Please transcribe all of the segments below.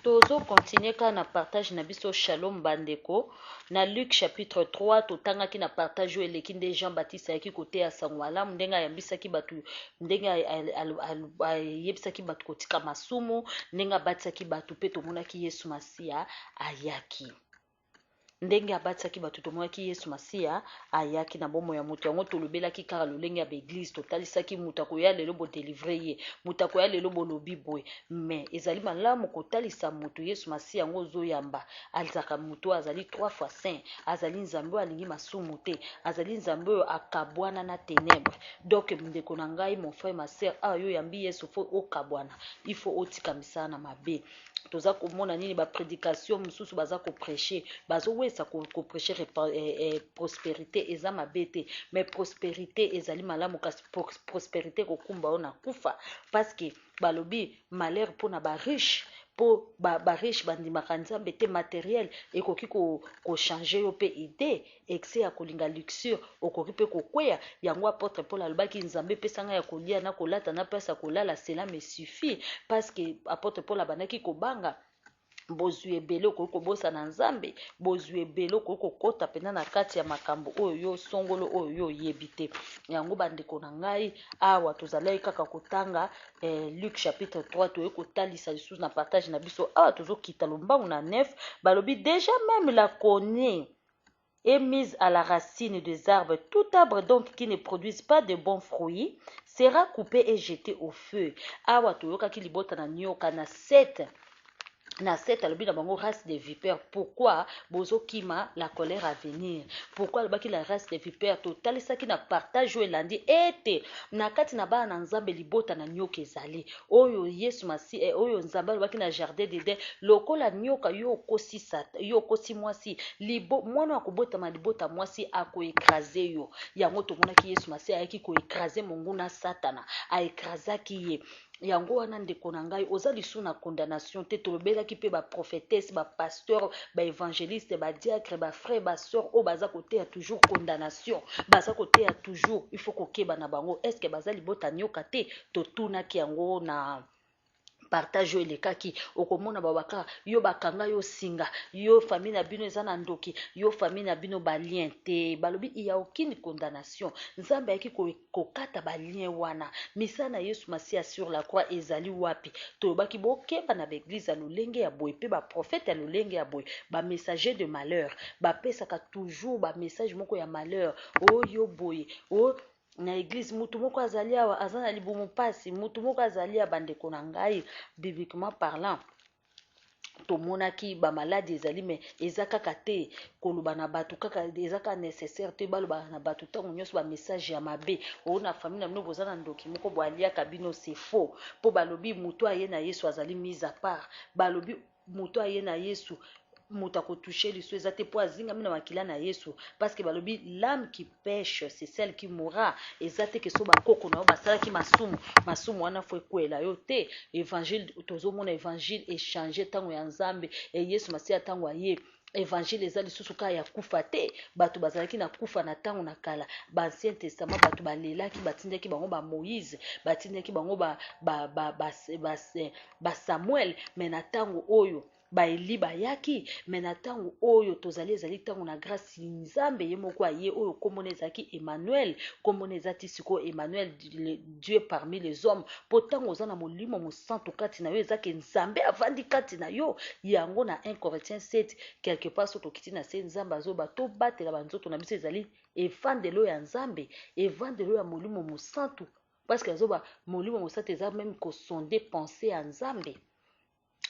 Tozo continuer ka na partage na biso shalom bandeko na Luc chapitre 3 totanga ki na partage eleki nde Jean Baptiste yaki kote ya sangwala ndenga yambisaki batu ndenga yebisaki batu kotika masumu ndenga batisaki batu pe tomonaki Yesu Masia ayaki ndenge abatisaki bato tomonaki Yesu Masia ayaki na bomo ya moto yango tolobelaki kaka lolenge ya baeglise totalisaki mutu akoya lelo bodelivre ye mutu akoya lelo bolobi boye mais ezali malamu kotalisa mutu Yesu Masia yango ozoyamba alizaka mutu azali 3 fois saint azali nzambe oyo alingi masumu te azali nzambe oyo akabwana na ténèbre donc ndeko na ngai mon frère ma sœur ayo yambi Yesu fo okabwana il faut otika misala na mabe toza komona nini ba prédication mususu baza ko prêcher bazo wesa ko prêcher prospérité eza mabete mais prospérité ezali malamu kasi prospérité ko kumba ona kufa parce que balobi malheur pona ba riche po ba riche bandimaka nzambe te matériel ekoki ko changer yo pe idée excès ya kolinga luxure okoki pe kokweya yango apôtre Paul alobaki nzambe pesanga ya kolia na kolata na pesa kolala cela me suffit parce que apôtre Paul abanaki kobanga bozwi ebele okoki kobosa na nzambe bozwi ebele okoki kokota pena na kati ya makambo oyo yo songolo oyo yo oyebi te yango bandeko na ngai awa tozalaki kaka kotanga Luc chapitre 3 toye kotalisa lisusu na partage na biso awa tozokita lombangu na 9 balobi déjà même la connaît est mise à la racine des arbres. Tout arbre donc qui ne produise pas de bons fruits sera coupé et jeté au feu. Awa toyoka ki libota na nyoka na 7 alobi na bango race des vipères. Pourquoi bozo kima la colère à venir? Pourquoi alobaki la race des vipères? Totalisaki na partage oyo elandi ete na kati na bana na nzambe libota na nyoka ezali oyo Yesu Masi oyo nzambe alobaki na jardin d'Eden lokola nyoka yo okosi sata yo okosi mwasi mwana wa kobotama libota mwasi akoekraze yo yango tomonaki Yesu Masi ayaki koekraze monguna satana aekrazaki ye yango wana ndeko na ngai oza lisu na condamnation te tolobelaki pe ba prophétesse ba pasteur ba évangéliste ba diacre ba frère ba sœur o baza kote ya toujours condamnation baza kote ya toujours il faut kokeba na bango est-ce que baza libota nyoka te totunaki yango na partage oyo elekaki okomona babaka yo bakanga yo singa yo famille na bino eza na ndoki yo famille na bino balien te balobi iya aucune condamnation nzambe ayaki kokata balien wana misala na Yesu Masia sur la croix ezali wapi tolobaki bokeba na baeglise ya lolenge ya boye pe baprofete ya lolenge ya boye bamessager de malheur bapesaka toujours bamessage moko ya malheur oyo boye na église mutu moko azali awa aza na libumu pasi mutu moko azali bandeko na ngai bibliquement parlant tomonaki ba maladi ezali mais eza kaka te koloba na batu kaka eza ka nécessaire te baloba na batu tango nyonso ba message ya mabe o na famille na bino boza na ndoki moko boaliaka bino c'est faux po balobi mutu aye na Yesu azali mise à part balobi mutu aye na Yesu muta ko toucher liso ezate po azinga mina makila na Yesu parce que balobi l'âme qui pêche c'est celle qui mourra ezate ke so bakoko na basala ki masumu wana fo kwela yo te évangile tozomona évangile échanger tango ya nzambe et Yesu Masia tango aye évangile eza lisusu ka ya kufa te bato bazalaki na kufa na tango na kala ba ancien testament bato balelaki batindaki bango ba Moïse batindaki bango ba Samuel mais na tango oyo ba Eli bayaki mais na tango oyo tozali ezali tango na grâce nzambe ye moko aye oyo komona ezaki Emmanuel komona ezati siko Emmanuel Dieu parmi les hommes po tango oza na molimo mosantu kati na yo ezaki nzambe avandi kati na yo yango na 1 Corinthiens 7 quelque part so tokiti na se nzambe azoba to batela banzoto na biso ezali evandelo ya nzambe evandelo ya molimo mosantu parce que azoba molimo mosantu eza même ko sonder pensée ya nzambe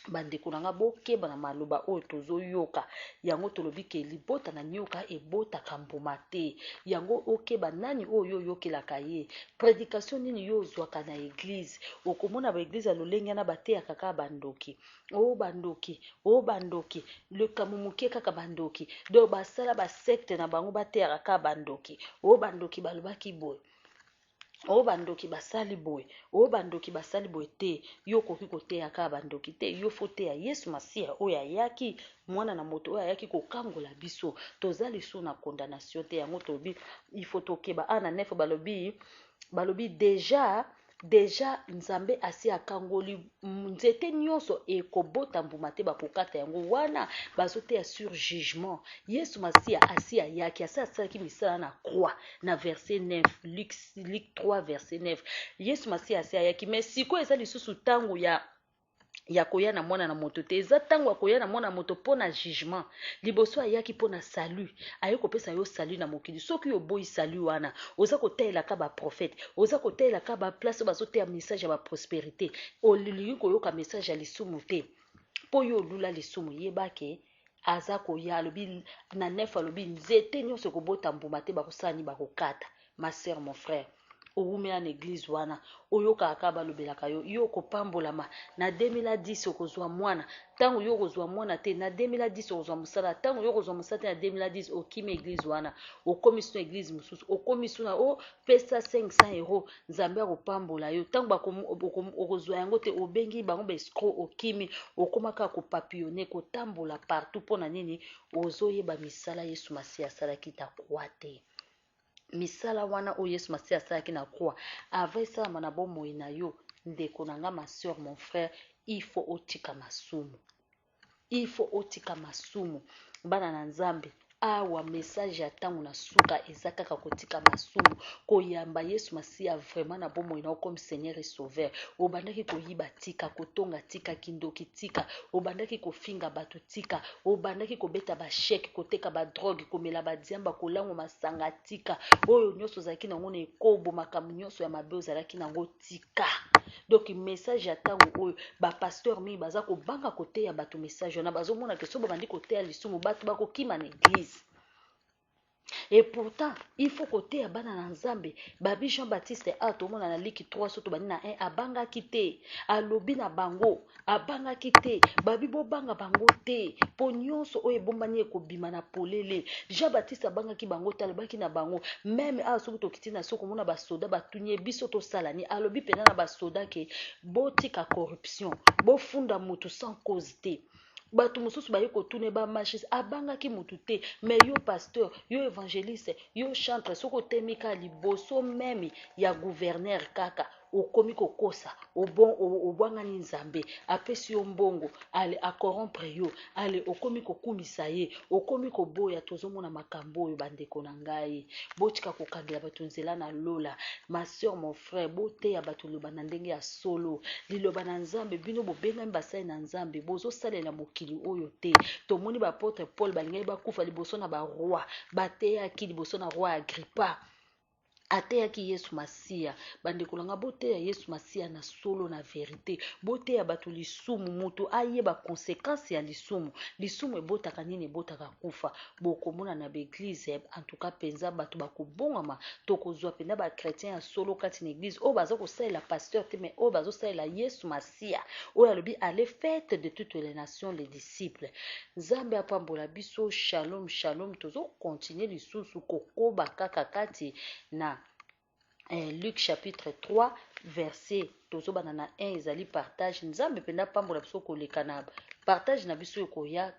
bandeko nanga bokeba na maloba oyo tozoyoka yango tolobi ke libota na nyoka ebotaka mbuma te yango okeba nani oyo yokelaka ye prédication nini yo ozwaka na église okomona ba église ya lolenge na bateyaka kaka bandoki bandoki le kamumuke kaka bandoki donc basala ba secte na bango bateyaka kaka bandoki bandoki balobaki boye bandoki basali boye te yo koki koteya ka bandoki te yo foteya Yesu Masia oyo ayaki mwana na moto oyo ayaki kokangola biso toza liso na condamnation te yango tobi il faut tokeba ana nef balobi déjà déjà nzambe asi akangoli nzete nyonso ekobota mbuma te bakokata yango wana bazoteya sur jugement. Yesu masiya asi ayaki asi asalaki misala na croix na verset 9 Luc 3 verset 9. Yesu masiya asi ayaki mais sikoyo eza lisusu ntango ya koya na mwana na moto te, eza ntango akoya na mwana na moto mpo na jugement. Liboso ayaki mpo na salut, aye kopesa yo salut na mokili. Soki oboyi salut wana oza koteyelaka baprofete, oza koteyelaka baplace bazoteya message ya baprospérité, olingi koyoka message ya lisumu te mpo yo olula lisumu. Yebake aza koya alobi na 9 alobi nzete nyonso ekobota mbuma te bakosala ni bakokata. Ma sœur, mon frère, oumela na église wana oyoka aka balobelaka yo kopambolama na 2010 okozwa mwana, tango yo kozwa mwana te na 2010 okozwa musala, tango yo kozwa musala te na 2010 okimi église wana okomi suna église mususu, okomi suna pesa 500 euros nzambe akopambola yo, tango okozwa yango te obengi bango baescro okimi okomaka kopapillone kotambola partout. Mpona nini? Ozoyeba misala Yesu masiya asalaki ta croix te. Misala wana oyo Yesu masiya asalaki na croix ava esalama na bomoi na yo. Ndeko na nga, ma sœur, mon frère, il faut otika masumu, il faut otika masumu. Bana na nzambe awa message ya ntango na suka eza kaka kotika masumu, koyamba Yesu masiya vraiment na bomoi na yo comme Seigneur et Sauveur. Obandaki koyiba tika, kotonga tika, kindoki tika, obandaki kofinga bato tika, obandaki kobeta basheke, koteka badrogue, komela badiamba, kolango masanga tika, oyo nyonso ozalaki nango na ekobo, makambo nyonso ya mabe ozalaki nango tika. Donc message ya ntango oyo bapasteur mingi baza kobanga koteya bato message wana, bazomona ke so babandi koteya lisumu bato bakokima na église. Et pourtant, il faut côté à bana na nzambe. Babi Jean-Baptiste a tout le monde na liki 3 soto bani na 1 abanga kite. Alobi na bango abanga kite. Babi bo banga bango te. Po nyonso oye bombani eko bima na polele. Jean-Baptiste abanga ki bango talobaki na bango. Même a soko to kiti na soko mona ba soda batunye biso to salani. Alobi pena na ba soda ke botika corruption. Bo funda mutu sans cause te. Bato mosusu baye kotune ba machis abangaki mutu te. Mais yo pasteur, yo évangéliste, yo chantre soko temika liboso même ya gouverneur kaka okomi kokosa obwangani nzambe apesi yo mbongo ale akorrompre yo ale okomi kokumisa ye okomi koboya. Tozomona makambo oyo bandeko na ngai, botika kokandela bato nzela na lola. Ma sœur, mon frère, bote ya bato loba na ndenge ya solo liloba na nzambe bino bobengami basali na nzambe bozosalela mokili oyo te. Tomoni ba apôtre Paul balingaki bakufa liboso na ba roi, bateyaki liboso na roi Agrippa, ateyaki Yesu masiya. Bandeko na nga boteya Yesu masiya na solo na vérité. Boteya bato lisumu, mutu ayeba conséquence ya lisumu. Lisumu ebotaka nini? Ebotaka kufa. Bokomona na l'église en tout cas penza bato bakobongama tokozwa pena ba chrétien ya solo kati na église o bazo kosalela pasteur te mais o bazo salela Yesu masiya oyo alobi allez faites de toutes les nations les disciples. Nzambe apambola biso. Shalom shalom. Tozo continuer lisusu kokoba kaka kati na Luc chapitre 3 verset tozobana na 1 ezali partage. Nzambe penda pambola biso koleka na partage na biso ekoya